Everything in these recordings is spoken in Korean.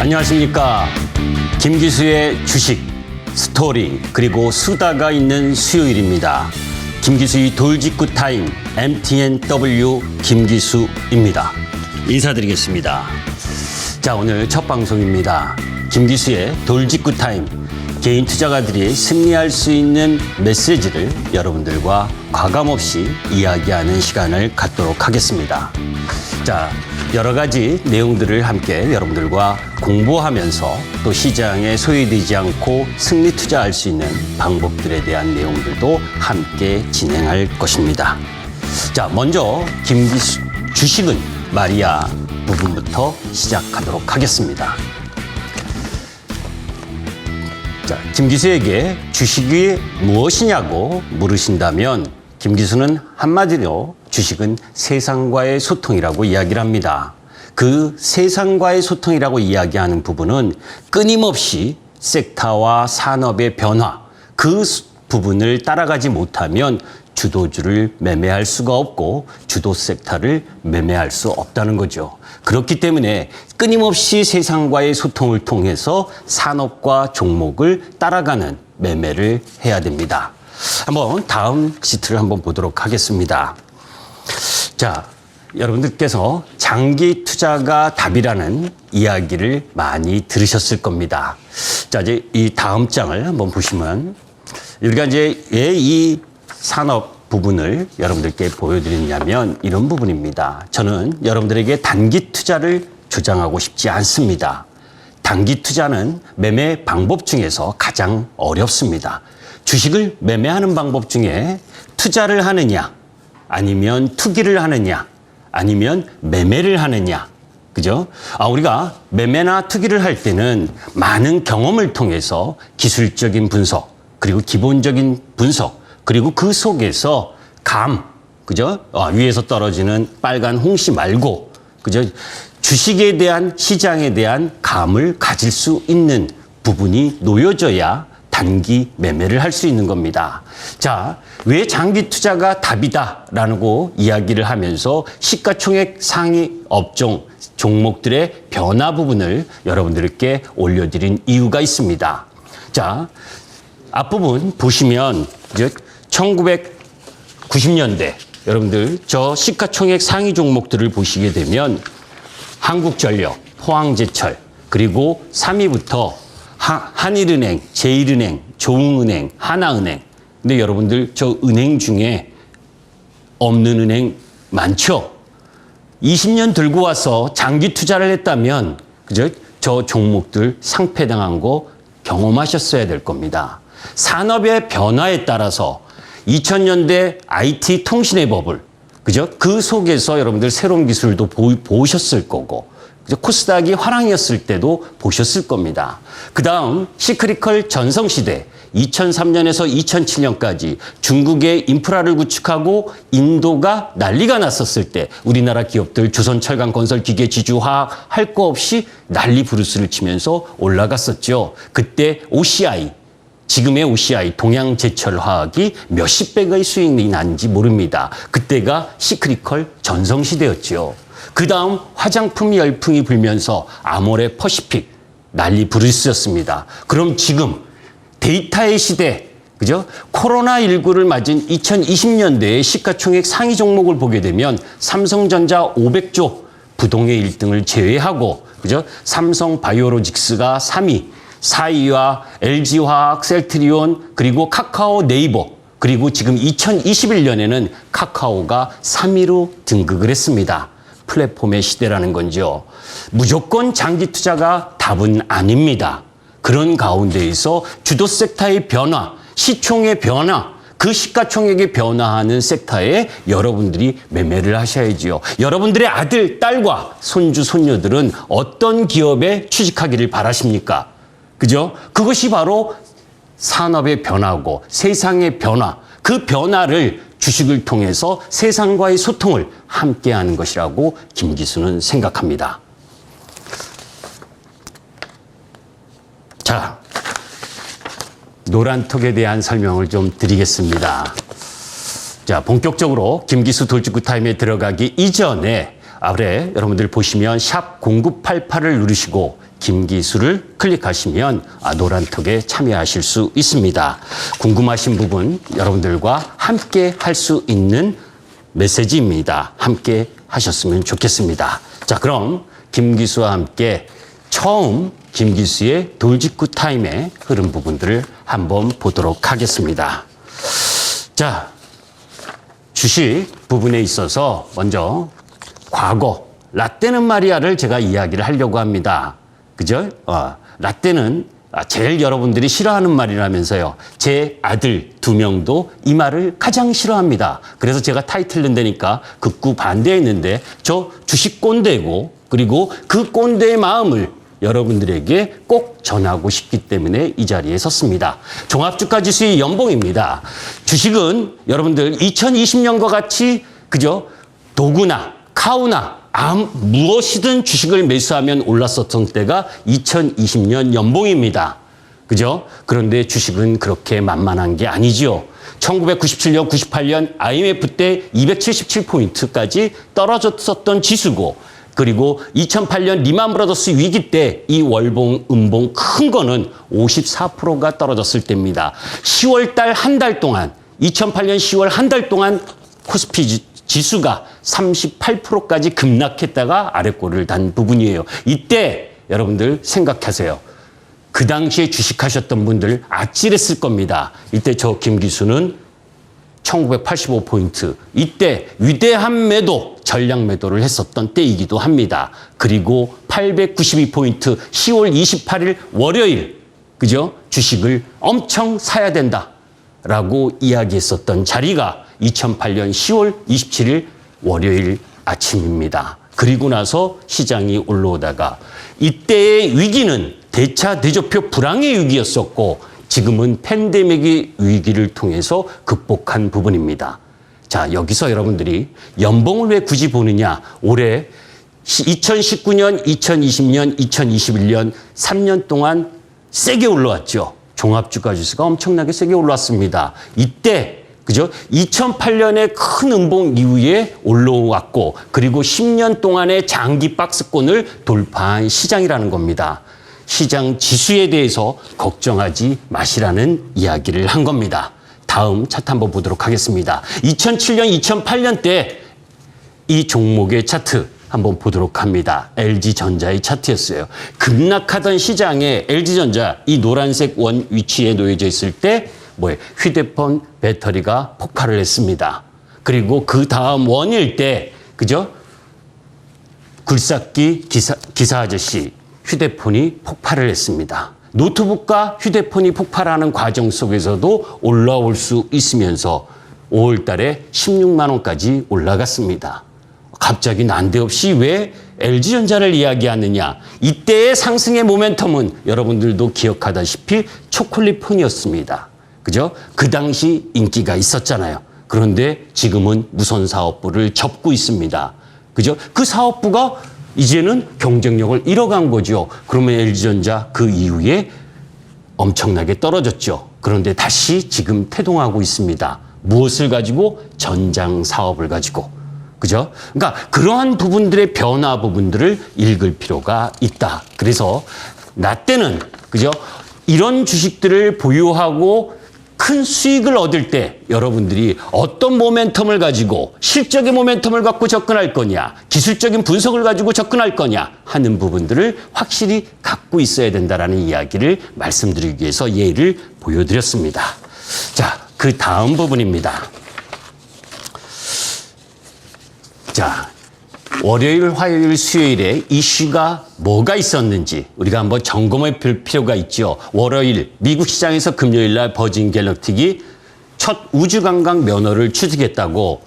안녕하십니까. 김기수의 주식, 스토리, 그리고 수다가 있는 수요일입니다. 김기수의 돌직구 타임, MTNW 김기수입니다. 인사드리겠습니다. 자, 오늘 첫 방송입니다. 김기수의 돌직구 타임, 개인 투자가들이 승리할 수 있는 메시지를 여러분들과 과감없이 이야기하는 시간을 갖도록 하겠습니다. 자, 여러 가지 내용들을 함께 여러분들과 공부하면서 또 시장에 소외되지 않고 승리 투자할 수 있는 방법들에 대한 내용들도 함께 진행할 것입니다. 자, 먼저 김기수 주식은 말이야 부분부터 시작하도록 하겠습니다. 자, 김기수에게 주식이 무엇이냐고 물으신다면 김기수는 한마디로 주식은 세상과의 소통이라고 이야기를 합니다. 그 세상과의 소통이라고 이야기하는 부분은 끊임없이 섹터와 산업의 변화, 그 부분을 따라가지 못하면 주도주를 매매할 수가 없고 주도 섹터를 매매할 수 없다는 거죠. 그렇기 때문에 끊임없이 세상과의 소통을 통해서 산업과 종목을 따라가는 매매를 해야 됩니다. 한번 다음 시트를 한번 보도록 하겠습니다. 자, 여러분들께서 장기 투자가 답이라는 이야기를 많이 들으셨을 겁니다. 자, 이제 이 다음 장을 한번 보시면 우리가 이제 왜 이 산업 부분을 여러분들께 보여드리냐면 이런 부분입니다. 저는 여러분들에게 단기 투자를 주장하고 싶지 않습니다. 단기 투자는 매매 방법 중에서 가장 어렵습니다. 주식을 매매하는 방법 중에 투자를 하느냐, 아니면 투기를 하느냐, 아니면 매매를 하느냐. 그죠? 우리가 매매나 투기를 할 때는 많은 경험을 통해서 기술적인 분석, 그리고 기본적인 분석, 그리고 그 속에서 그죠? 위에서 떨어지는 빨간 홍시 말고, 그죠? 주식에 대한, 시장에 대한 감을 가질 수 있는 부분이 놓여져야 단기 매매를 할 수 있는 겁니다. 자, 왜 장기 투자가 답이다라고 이야기를 하면서 시가총액 상위 업종 종목들의 변화 부분을 여러분들께 올려드린 이유가 있습니다. 자, 앞부분 보시면 이제 1990년대 여러분들 저 시가총액 상위 종목들을 보시게 되면 한국전력, 포항제철, 그리고 3위부터 한일은행, 제일은행, 조흥은행, 하나은행. 근데 여러분들 저 은행 중에 없는 은행 많죠? 20년 들고 와서 장기 투자를 했다면 그죠? 저 종목들 상폐당한 거 경험하셨어야 될 겁니다. 산업의 변화에 따라서 2000년대 IT 통신의 버블, 그죠? 그 속에서 여러분들 새로운 기술도 보셨을 거고, 코스닥이 화랑이었을 때도 보셨을 겁니다. 그 다음 시크리컬 전성시대 2003년에서 2007년까지 중국의 인프라를 구축하고 인도가 난리가 났었을 때 우리나라 기업들 조선철강건설, 기계지주화학 할 거 없이 난리 부르스를 치면서 올라갔었죠. 그때 OCI, 지금의 OCI 동양제철화학이 몇십 배의 수익이 난지 모릅니다. 그때가 시크리컬 전성시대였죠. 그 다음 화장품 열풍이 불면서 아모레 퍼시픽 난리 부르스였습니다. 그럼 지금 데이터의 시대, 그죠? 코로나19를 맞은 2020년대의 시가총액 상위 종목을 보게 되면 삼성전자 500조 부동의 1등을 제외하고, 그죠? 삼성바이오로직스가 3위, 4위와 LG화학, 셀트리온, 그리고 카카오, 네이버, 그리고 지금 2021년에는 카카오가 3위로 등극을 했습니다. 플랫폼의 시대라는 건죠. 무조건 장기 투자가 답은 아닙니다. 그런 가운데에서 주도 섹터의 변화, 시총의 변화, 그 시가총액의 변화하는 섹터에 여러분들이 매매를 하셔야지요. 여러분들의 아들, 딸과 손주, 손녀들은 어떤 기업에 취직하기를 바라십니까? 그죠? 그것이 바로 산업의 변화고 세상의 변화, 그 변화를 주식을 통해서 세상과의 소통을 함께하는 것이라고 김기수는 생각합니다. 자, 노란톡에 대한 설명을 좀 드리겠습니다. 자, 본격적으로 김기수 돌직구 타임에 들어가기 이전에 아래 여러분들 보시면 샵 0988을 누르시고 김기수를 클릭하시면 노란톡에 참여하실 수 있습니다. 궁금하신 부분 여러분들과 함께 할 수 있는 메시지입니다. 함께 하셨으면 좋겠습니다. 자, 그럼 김기수와 함께 처음 김기수의 돌직구 타임의 흐름 부분들을 한번 보도록 하겠습니다. 자, 주식 부분에 있어서 먼저 과거 라떼는 마리아를 제가 이야기를 하려고 합니다. 그죠? 라떼는 제일 여러분들이 싫어하는 말이라면서요. 제 아들 2명도 이 말을 가장 싫어합니다. 그래서 제가 타이틀 낸다니까 극구 반대했는데 저 주식 꼰대고 그리고 그 꼰대의 마음을 여러분들에게 꼭 전하고 싶기 때문에 이 자리에 섰습니다. 종합주가 지수의 연봉입니다. 주식은 여러분들 2020년과 같이 그죠? 도구나 카우나 무엇이든 주식을 매수하면 올랐었던 때가 2020년 연봉입니다. 그죠? 그런데 주식은 그렇게 만만한 게 아니지요. 1997년, 98년 IMF 때 277포인트까지 떨어졌었던 지수고 그리고 2008년 리만 브라더스 위기 때 이 월봉, 음봉 큰 거는 54%가 떨어졌을 때입니다. 10월 달 한 달 동안 2008년 10월 한 달 동안 코스피 지수가 38%까지 급락했다가 아래꼴을 단 부분이에요. 이때 여러분들 생각하세요. 그 당시에 주식하셨던 분들 아찔했을 겁니다. 이때 저 김기수는 1985포인트 이때 위대한 매도 전략 매도를 했었던 때이기도 합니다. 그리고 892포인트 10월 28일 월요일 그죠? 주식을 엄청 사야 된다라고 이야기했었던 자리가 2008년 10월 27일 월요일 아침입니다. 그리고 나서 시장이 올라오다가 이때의 위기는 대차 대조표 불황의 위기였었고 지금은 팬데믹의 위기를 통해서 극복한 부분입니다. 자, 여기서 여러분들이 연봉을 왜 굳이 보느냐? 올해 2019년, 2020년, 2021년 3년 동안 세게 올라왔죠. 종합주가지수가 엄청나게 세게 올라왔습니다. 이때 그죠? 2008년에 큰 음봉 이후에 올라왔고 그리고 10년 동안의 장기 박스권을 돌파한 시장이라는 겁니다. 시장 지수에 대해서 걱정하지 마시라는 이야기를 한 겁니다. 다음 차트 한번 보도록 하겠습니다. 2007년, 2008년 때 이 종목의 차트 한번 보도록 합니다. LG전자의 차트였어요. 급락하던 시장에 LG전자 이 노란색 원 위치에 놓여져 있을 때 휴대폰 배터리가 폭발을 했습니다. 그리고 그 다음 원일 때 그죠? 굴삭기 기사 아저씨 휴대폰이 폭발을 했습니다. 노트북과 휴대폰이 폭발하는 과정 속에서도 올라올 수 있으면서 5월 달에 16만 원까지 올라갔습니다. 갑자기 난데없이 왜 LG전자를 이야기하느냐. 이때의 상승의 모멘텀은 여러분들도 기억하다시피 초콜릿 폰이었습니다. 그죠? 그 당시 인기가 있었잖아요. 그런데 지금은 무선사업부를 접고 있습니다. 그죠? 그 사업부가 이제는 경쟁력을 잃어간 거죠. 그러면 LG전자 그 이후에 엄청나게 떨어졌죠. 그런데 다시 지금 태동하고 있습니다. 무엇을 가지고? 전장 사업을 가지고. 그죠? 그러니까 그러한 부분들의 변화 부분들을 읽을 필요가 있다. 그래서 나 때는 그죠? 이런 주식들을 보유하고 큰 수익을 얻을 때 여러분들이 어떤 모멘텀을 가지고 실적의 모멘텀을 갖고 접근할 거냐, 기술적인 분석을 가지고 접근할 거냐 하는 부분들을 확실히 갖고 있어야 된다라는 이야기를 말씀드리기 위해서 예를 보여드렸습니다. 자, 그 다음 부분입니다. 자, 월요일, 화요일, 수요일에 이슈가 뭐가 있었는지 우리가 한번 점검해 볼 필요가 있죠. 월요일 미국 시장에서 금요일 날 버진 갤럭틱이 첫 우주관광 면허를 취득했다고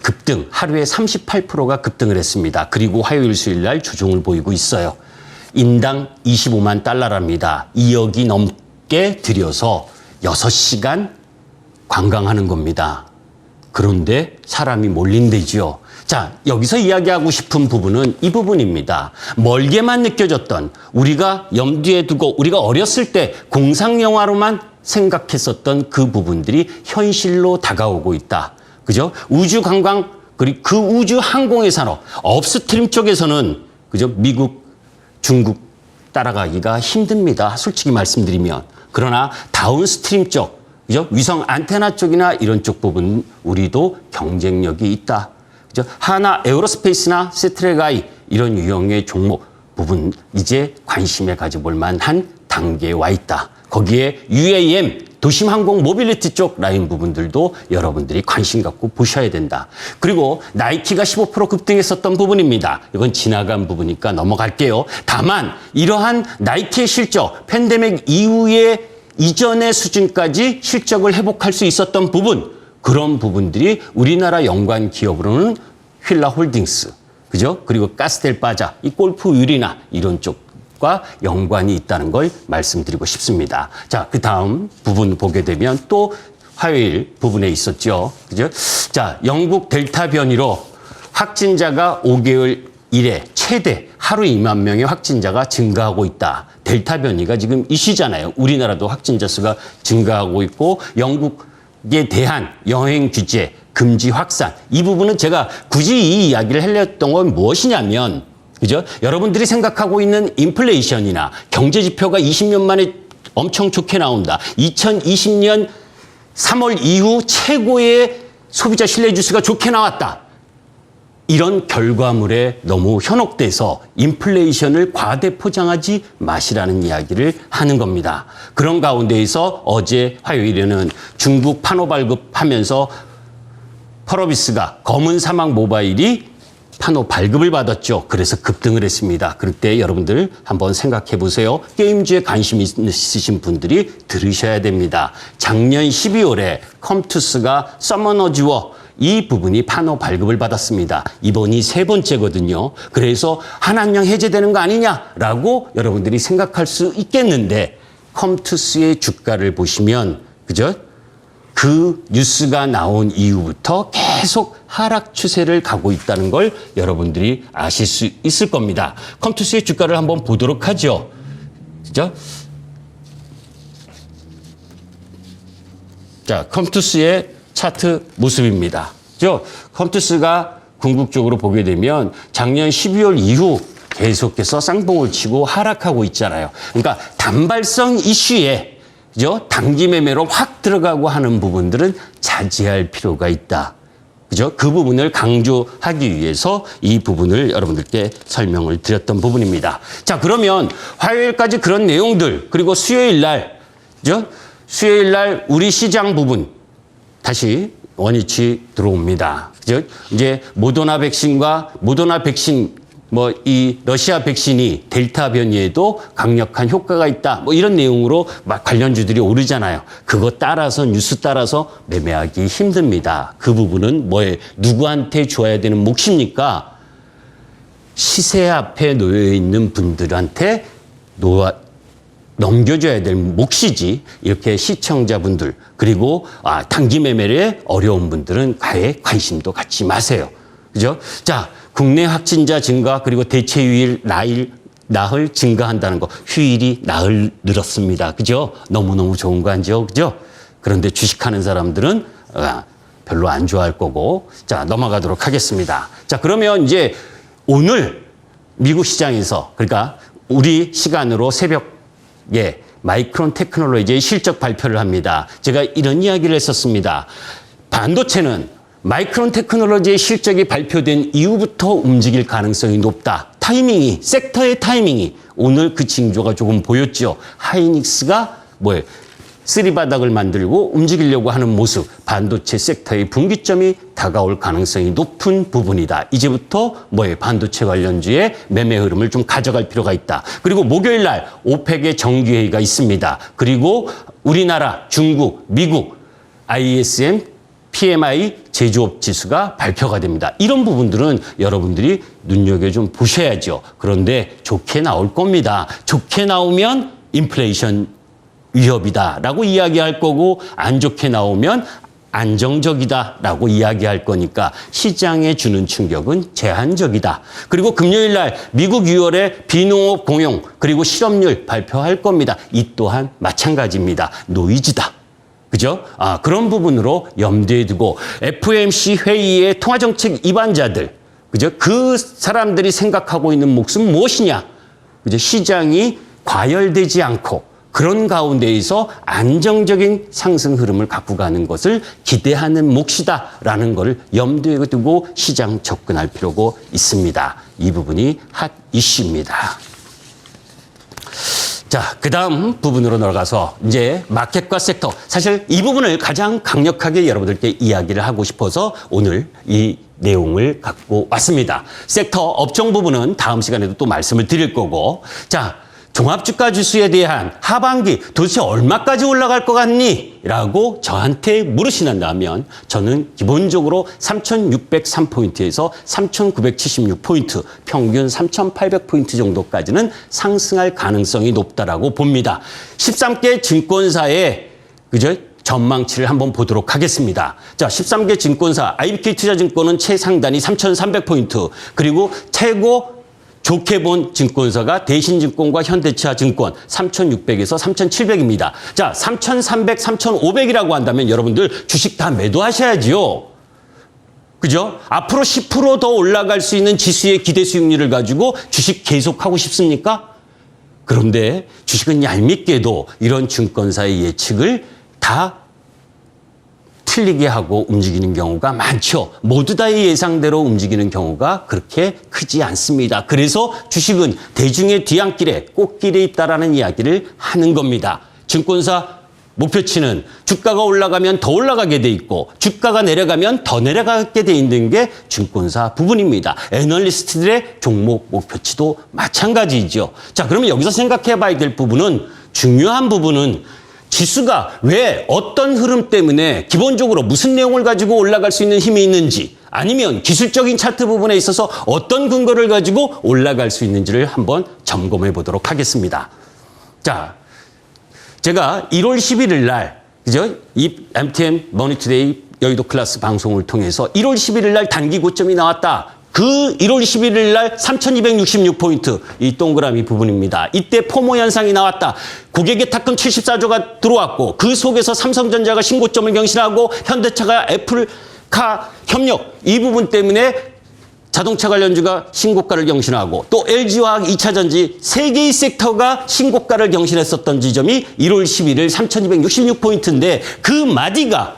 급등, 하루에 38%가 급등을 했습니다. 그리고 화요일, 수요일 날 조정을 보이고 있어요. 인당 25만 달러랍니다. 2억이 넘게 들여서 6시간 관광하는 겁니다. 그런데 사람이 몰린대지요. 자, 여기서 이야기하고 싶은 부분은 이 부분입니다. 멀게만 느껴졌던 우리가 염두에 두고 우리가 어렸을 때 공상영화로만 생각했었던 그 부분들이 현실로 다가오고 있다. 그죠? 우주 관광, 그리고 그 우주 항공의 산업, 업스트림 쪽에서는 그죠? 미국, 중국, 따라가기가 힘듭니다. 솔직히 말씀드리면. 그러나 다운스트림 쪽, 그죠? 위성 안테나 쪽이나 이런 쪽 부분 우리도 경쟁력이 있다. 그죠? 하나 에어로스페이스나 세트레가이 이런 유형의 종목 부분 이제 관심에 가져볼 만한 단계에 와 있다. 거기에 UAM 도심 항공 모빌리티 쪽 라인 부분들도 여러분들이 관심 갖고 보셔야 된다. 그리고 나이키가 15% 급등했었던 부분입니다. 이건 지나간 부분이니까 넘어갈게요. 다만 이러한 나이키의 실적, 팬데믹 이후에 이전의 수준까지 실적을 회복할 수 있었던 부분, 그런 부분들이 우리나라 연관 기업으로는 휠라홀딩스, 그죠? 그리고 가스텔바자, 이 골프 유리나 이런 쪽과 연관이 있다는 걸 말씀드리고 싶습니다. 자, 그 다음 부분 보게 되면 또 화요일 부분에 있었죠. 그죠? 자, 영국 델타 변이로 확진자가 5개월 이래 최대 하루 2만 명의 확진자가 증가하고 있다. 델타 변이가 지금 이시잖아요. 우리나라도 확진자 수가 증가하고 있고 영국에 대한 여행 규제, 금지 확산. 이 부분은 제가 굳이 이 이야기를 하려던 건 무엇이냐면, 그죠? 여러분들이 생각하고 있는 인플레이션이나 경제 지표가 20년 만에 엄청 좋게 나온다. 2020년 3월 이후 최고의 소비자 신뢰 지수가 좋게 나왔다. 이런 결과물에 너무 현혹돼서 인플레이션을 과대 포장하지 마시라는 이야기를 하는 겁니다. 그런 가운데에서 어제 화요일에는 중국 판호 발급하면서 펄어비스가 검은 사막 모바일이 판호 발급을 받았죠. 그래서 급등을 했습니다. 그럴 때 여러분들 한번 생각해 보세요. 게임주에 관심 있으신 분들이 들으셔야 됩니다. 작년 12월에 컴투스가 서머너즈워 이 부분이 판호 발급을 받았습니다. 이번이 세 번째거든요. 그래서 한한령 해제되는 거 아니냐라고 여러분들이 생각할 수 있겠는데 컴투스의 주가를 보시면, 그죠? 그 뉴스가 나온 이후부터 계속 하락 추세를 가고 있다는 걸 여러분들이 아실 수 있을 겁니다. 컴투스의 주가를 한번 보도록 하죠. 그죠? 자, 컴투스의 차트 모습입니다. 그죠? 컴투스가 궁극적으로 보게 되면 작년 12월 이후 계속해서 쌍봉을 치고 하락하고 있잖아요. 그러니까 단발성 이슈에, 그죠? 단기 매매로 확 들어가고 하는 부분들은 자제할 필요가 있다. 그죠? 그 부분을 강조하기 위해서 이 부분을 여러분들께 설명을 드렸던 부분입니다. 자, 그러면 화요일까지 그런 내용들, 그리고 수요일 날, 그죠? 수요일 날 우리 시장 부분 다시 원위치 들어옵니다. 그죠? 이제 모더나 백신 이 러시아 백신이 델타 변이에도 강력한 효과가 있다. 이런 내용으로 막 관련주들이 오르잖아요. 그거 따라서 뉴스 따라서 매매하기 힘듭니다. 그 부분은 누구한테 줘야 되는 몫입니까? 시세 앞에 놓여 있는 분들한테 넘겨줘야 될 몫이지. 이렇게 시청자분들 그리고 단기 매매에 어려운 분들은 아예 관심도 갖지 마세요. 그죠? 자, 국내 확진자 증가 그리고 대체휴일 나흘 증가한다는 거. 휴일이 나흘 늘었습니다. 그죠? 너무너무 좋은 거 아니죠? 그죠? 그런데 주식하는 사람들은 별로 안 좋아할 거고. 자, 넘어가도록 하겠습니다. 자, 그러면 이제 오늘 미국 시장에서, 그러니까 우리 시간으로 새벽에 마이크론 테크놀로지의 실적 발표를 합니다. 제가 이런 이야기를 했었습니다. 반도체는 마이크론 테크놀로지의 실적이 발표된 이후부터 움직일 가능성이 높다. 섹터의 타이밍이 오늘 그 징조가 조금 보였죠. 하이닉스가 쓰리바닥을 만들고 움직이려고 하는 모습, 반도체 섹터의 분기점이 다가올 가능성이 높은 부분이다. 이제부터 반도체 관련주의 매매 흐름을 좀 가져갈 필요가 있다. 그리고 목요일 날 오펙의 정기회의가 있습니다. 그리고 우리나라, 중국, 미국, ISM, PMI 제조업 지수가 발표가 됩니다. 이런 부분들은 여러분들이 눈여겨 좀 보셔야죠. 그런데 좋게 나올 겁니다. 좋게 나오면 인플레이션 위협이다라고 이야기할 거고, 안 좋게 나오면 안정적이다라고 이야기할 거니까 시장에 주는 충격은 제한적이다. 그리고 금요일 날 미국 6월에 비농업 공용 그리고 실업률 발표할 겁니다. 이 또한 마찬가지입니다. 노이즈다. 그죠? 그런 부분으로 염두에 두고 FOMC 회의의 통화정책 입안자들, 그죠? 그 사람들이 생각하고 있는 몫은 무엇이냐? 이제 시장이 과열되지 않고 그런 가운데에서 안정적인 상승 흐름을 갖고 가는 것을 기대하는 몫이다라는 것을 염두에 두고 시장 접근할 필요가 있습니다. 이 부분이 핫 이슈입니다. 자, 그 다음 부분으로 들어가서 이제 마켓과 섹터. 사실 이 부분을 가장 강력하게 여러분들께 이야기를 하고 싶어서 오늘 이 내용을 갖고 왔습니다. 섹터 업종 부분은 다음 시간에도 또 말씀을 드릴 거고. 자, 종합주가 지수에 대한 하반기 도대체 얼마까지 올라갈 것 같니? 라고 저한테 물으신다면 저는 기본적으로 3,603포인트에서 3,976포인트, 평균 3,800포인트 정도까지는 상승할 가능성이 높다라고 봅니다. 13개 증권사의 그죠? 전망치를 한번 보도록 하겠습니다. 자, 13개 증권사 IBK투자증권은 최상단이 3,300포인트, 그리고 최고 좋게 본 증권사가 대신증권과 현대차증권 3,600에서 3,700입니다. 자, 3,300, 3,500이라고 한다면 여러분들 주식 다 매도하셔야지요. 그죠? 앞으로 10% 더 올라갈 수 있는 지수의 기대 수익률을 가지고 주식 계속하고 싶습니까? 그런데 주식은 얄밉게도 이런 증권사의 예측을 다 틀리게 하고 움직이는 경우가 많죠. 모두 다의 예상대로 움직이는 경우가 그렇게 크지 않습니다. 그래서 주식은 대중의 뒤안길에 꽃길에 있다라는 이야기를 하는 겁니다. 증권사 목표치는 주가가 올라가면 더 올라가게 돼 있고 주가가 내려가면 더 내려가게 돼 있는 게 증권사 부분입니다. 애널리스트들의 종목 목표치도 마찬가지죠. 자, 그러면 여기서 생각해 봐야 될 부분은, 중요한 부분은 지수가 왜 어떤 흐름 때문에 기본적으로 무슨 내용을 가지고 올라갈 수 있는 힘이 있는지, 아니면 기술적인 차트 부분에 있어서 어떤 근거를 가지고 올라갈 수 있는지를 한번 점검해 보도록 하겠습니다. 자, 제가 1월 11일 날, 그죠? 이 MTN 머니투데이 여의도 클래스 방송을 통해서 1월 11일 날 단기 고점이 나왔다. 그 1월 11일 날 3,266포인트, 이 동그라미 부분입니다. 이때 포모 현상이 나왔다. 고객의 탁금 74조가 들어왔고 그 속에서 삼성전자가 신고점을 경신하고 현대차가 애플카 협력, 이 부분 때문에 자동차 관련주가 신고가를 경신하고 또 LG화학, 2차전지 세 개의 섹터가 신고가를 경신했었던 지점이 1월 11일 3,266포인트인데 그 마디가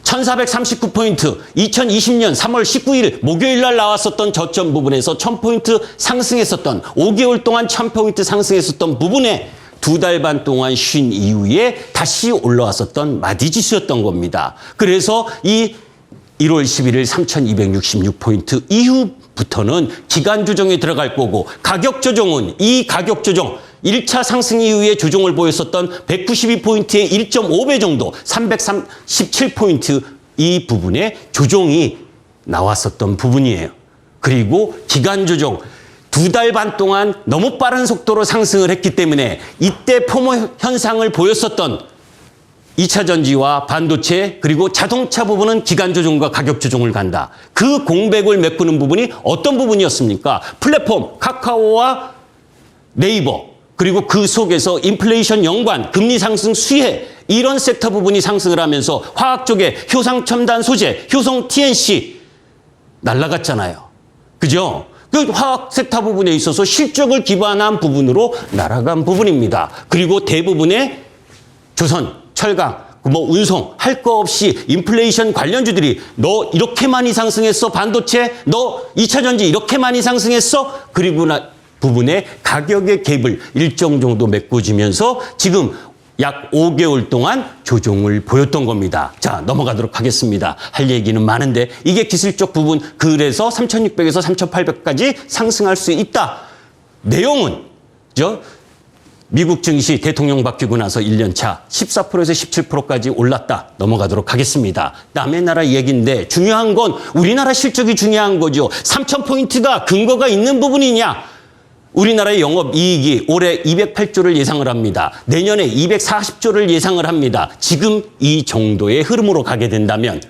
1,439포인트, 2020년 3월 19일 목요일 날 나왔었던 저점 부분에서 1,000포인트 상승했었던, 5개월 동안 1,000포인트 상승했었던 부분에 두 달 반 동안 쉰 이후에 다시 올라왔었던 마디지수였던 겁니다. 그래서 이 1월 11일 3,266포인트 이후부터는 기간 조정에 들어갈 거고, 가격 조정은 이 가격 조정 1차 상승 이후에 조정을 보였었던 192포인트의 1.5배 정도, 337포인트 이 부분에 조정이 나왔었던 부분이에요. 그리고 기간 조정 두 달 반 동안 너무 빠른 속도로 상승을 했기 때문에 이때 포모 현상을 보였었던 2차 전지와 반도체 그리고 자동차 부분은 기간 조정과 가격 조정을 간다. 그 공백을 메꾸는 부분이 어떤 부분이었습니까? 플랫폼, 카카오와 네이버, 그리고 그 속에서 인플레이션 연관, 금리 상승 수혜, 이런 섹터 부분이 상승을 하면서 화학 쪽에 효상 첨단 소재, 효성 TNC 날아갔잖아요. 그죠? 그 화학 섹터 부분에 있어서 실적을 기반한 부분으로 날아간 부분입니다. 그리고 대부분의 조선, 철강, 뭐 운송 할 거 없이 인플레이션 관련주들이 너 이렇게 많이 상승했어, 반도체 너 2차 전지 이렇게 많이 상승했어, 그리고 부분에 가격의 갭을 일정 정도 메꿔지면서 지금 약 5개월 동안 조정을 보였던 겁니다. 자, 넘어가도록 하겠습니다. 할 얘기는 많은데 이게 기술적 부분, 그래서 3,600에서 3,800까지 상승할 수 있다. 내용은 미국 증시 대통령 바뀌고 나서 1년 차 14%에서 17%까지 올랐다. 넘어가도록 하겠습니다. 남의 나라 얘기인데 중요한 건 우리나라 실적이 중요한 거죠. 3,000포인트가 근거가 있는 부분이냐? 우리나라의 영업이익이 올해 208조를 예상을 합니다. 내년에 240조를 예상을 합니다. 지금 이 정도의 흐름으로 가게 된다면,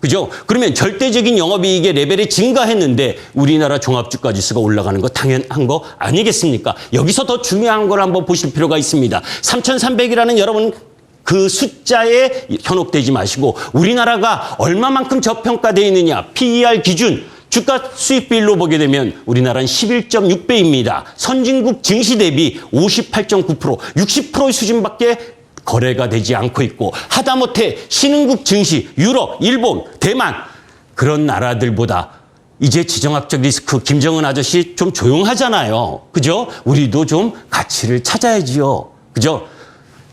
그죠? 그러면 절대적인 영업이익의 레벨이 증가했는데 우리나라 종합주가지수가 올라가는 거 당연한 거 아니겠습니까? 여기서 더 중요한 걸 한번 보실 필요가 있습니다. 3,300이라는 여러분 그 숫자에 현혹되지 마시고 우리나라가 얼마만큼 저평가되어 있느냐, PER 기준 주가 수익 비율로 보게 되면 우리나라는 11.6배입니다. 선진국 증시 대비 58.9%, 60%의 수준밖에 거래가 되지 않고 있고, 하다못해 신흥국 증시, 유럽, 일본, 대만 그런 나라들보다 이제 지정학적 리스크, 김정은 아저씨 좀 조용하잖아요. 그죠? 우리도 좀 가치를 찾아야지요. 그죠?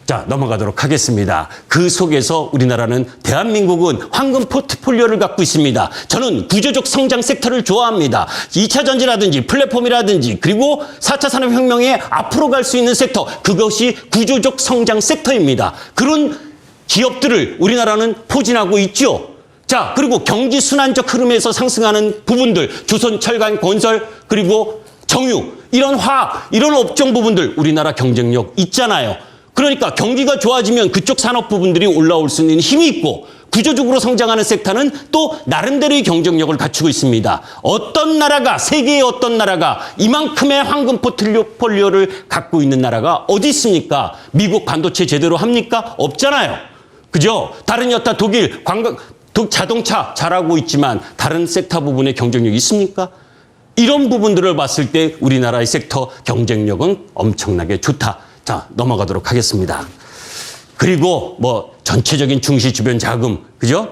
자, 넘어가도록 하겠습니다. 그 속에서 우리나라는, 대한민국은 황금 포트폴리오를 갖고 있습니다. 저는 구조적 성장 섹터를 좋아합니다. 2차 전지라든지 플랫폼이라든지 그리고 4차 산업혁명에 앞으로 갈 수 있는 섹터, 그것이 구조적 성장 섹터입니다. 그런 기업들을 우리나라는 포진하고 있죠. 자, 그리고 경기 순환적 흐름에서 상승하는 부분들, 조선, 철강, 건설, 그리고 정유, 이런 화학, 이런 업종 부분들 우리나라 경쟁력 있잖아요. 그러니까 경기가 좋아지면 그쪽 산업 부분들이 올라올 수 있는 힘이 있고, 구조적으로 성장하는 섹터는 또 나름대로의 경쟁력을 갖추고 있습니다. 어떤 나라가, 세계의 어떤 나라가 이만큼의 황금 포트폴리오를 갖고 있는 나라가 어디 있습니까? 미국 반도체 제대로 합니까? 없잖아요. 그죠? 다른 여타 독일, 자동차 잘하고 있지만 다른 섹터 부분에 경쟁력이 있습니까? 이런 부분들을 봤을 때 우리나라의 sek터 경쟁력은 엄청나게 좋다. 자, 넘어가도록 하겠습니다. 그리고 뭐 전체적인 중시 주변 자금, 그죠?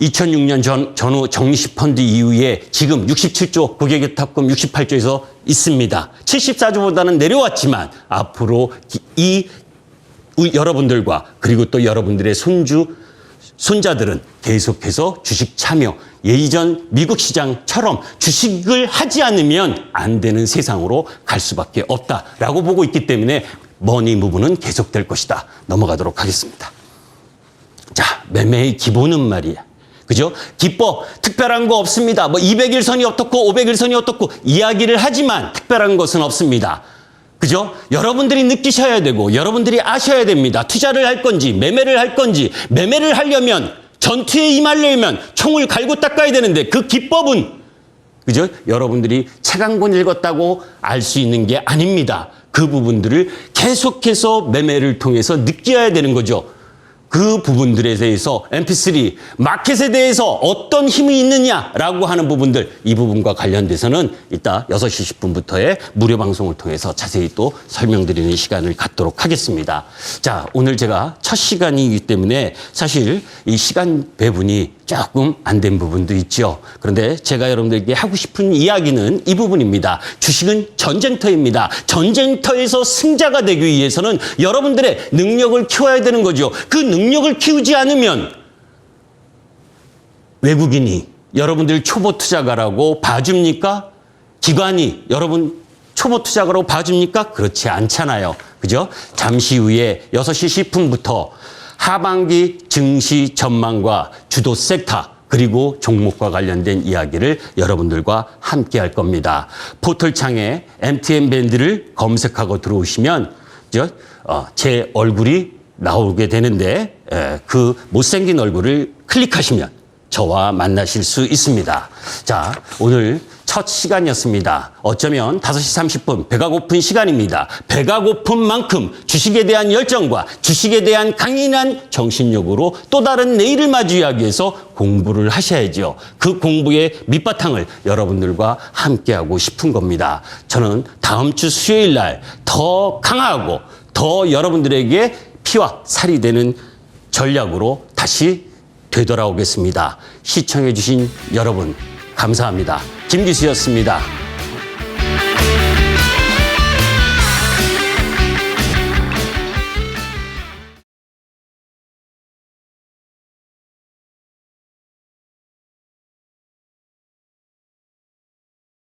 2006년 전후 정리식 펀드 이후에 지금 67조, 고객개탁금 68조에서 있습니다. 74조보다는 내려왔지만 앞으로 여러분들과 그리고 또 여러분들의 손자들은 계속해서 주식 참여, 예전 미국 시장처럼 주식을 하지 않으면 안 되는 세상으로 갈 수밖에 없다라고 보고 있기 때문에 머니 무브는 계속될 것이다. 넘어가도록 하겠습니다. 자, 매매의 기본은 말이야. 그죠? 기법, 특별한 거 없습니다. 뭐 200일선이 어떻고 500일선이 어떻고 이야기를 하지만 특별한 것은 없습니다. 그죠? 여러분들이 느끼셔야 되고 여러분들이 아셔야 됩니다. 투자를 할 건지 매매를 할 건지, 매매를 하려면 전투에 임하려면 총을 갈고 닦아야 되는데 그 기법은, 그죠? 여러분들이 책 한 권 읽었다고 알 수 있는 게 아닙니다. 그 부분들을 계속해서 매매를 통해서 느껴야 되는 거죠. 그 부분들에 대해서 MP3, 마켓에 대해서 어떤 힘이 있느냐라고 하는 부분들, 이 부분과 관련돼서는 이따 6시 10분부터의 무료 방송을 통해서 자세히 또 설명드리는 시간을 갖도록 하겠습니다. 자, 오늘 제가 첫 시간이기 때문에 사실 이 시간 배분이 조금 안 된 부분도 있죠. 그런데 제가 여러분들에게 하고 싶은 이야기는 이 부분입니다. 주식은 전쟁터입니다. 전쟁터에서 승자가 되기 위해서는 여러분들의 능력을 키워야 되는 거죠. 그 능력을 키우지 않으면 외국인이 여러분들 초보 투자가라고 봐줍니까? 기관이 여러분 초보 투자가라고 봐줍니까? 그렇지 않잖아요. 그죠? 잠시 후에 6시 10분부터 하반기 증시 전망과 주도 섹터 그리고 종목과 관련된 이야기를 여러분들과 함께 할 겁니다. 포털창에 MTN 밴드를 검색하고 들어오시면 제 얼굴이 나오게 되는데 그 못생긴 얼굴을 클릭하시면 저와 만나실 수 있습니다. 자, 오늘 첫 시간이었습니다. 어쩌면 5시 30분 배가 고픈 시간입니다. 배가 고픈 만큼 주식에 대한 열정과 주식에 대한 강인한 정신력으로 또 다른 내일을 맞이하기 위해서 공부를 하셔야죠. 그 공부의 밑바탕을 여러분들과 함께하고 싶은 겁니다. 저는 다음 주 수요일 날 더 강하고 더 여러분들에게 피와 살이 되는 전략으로 다시 되돌아오겠습니다. 시청해 주신 여러분 감사합니다. 김기수였습니다.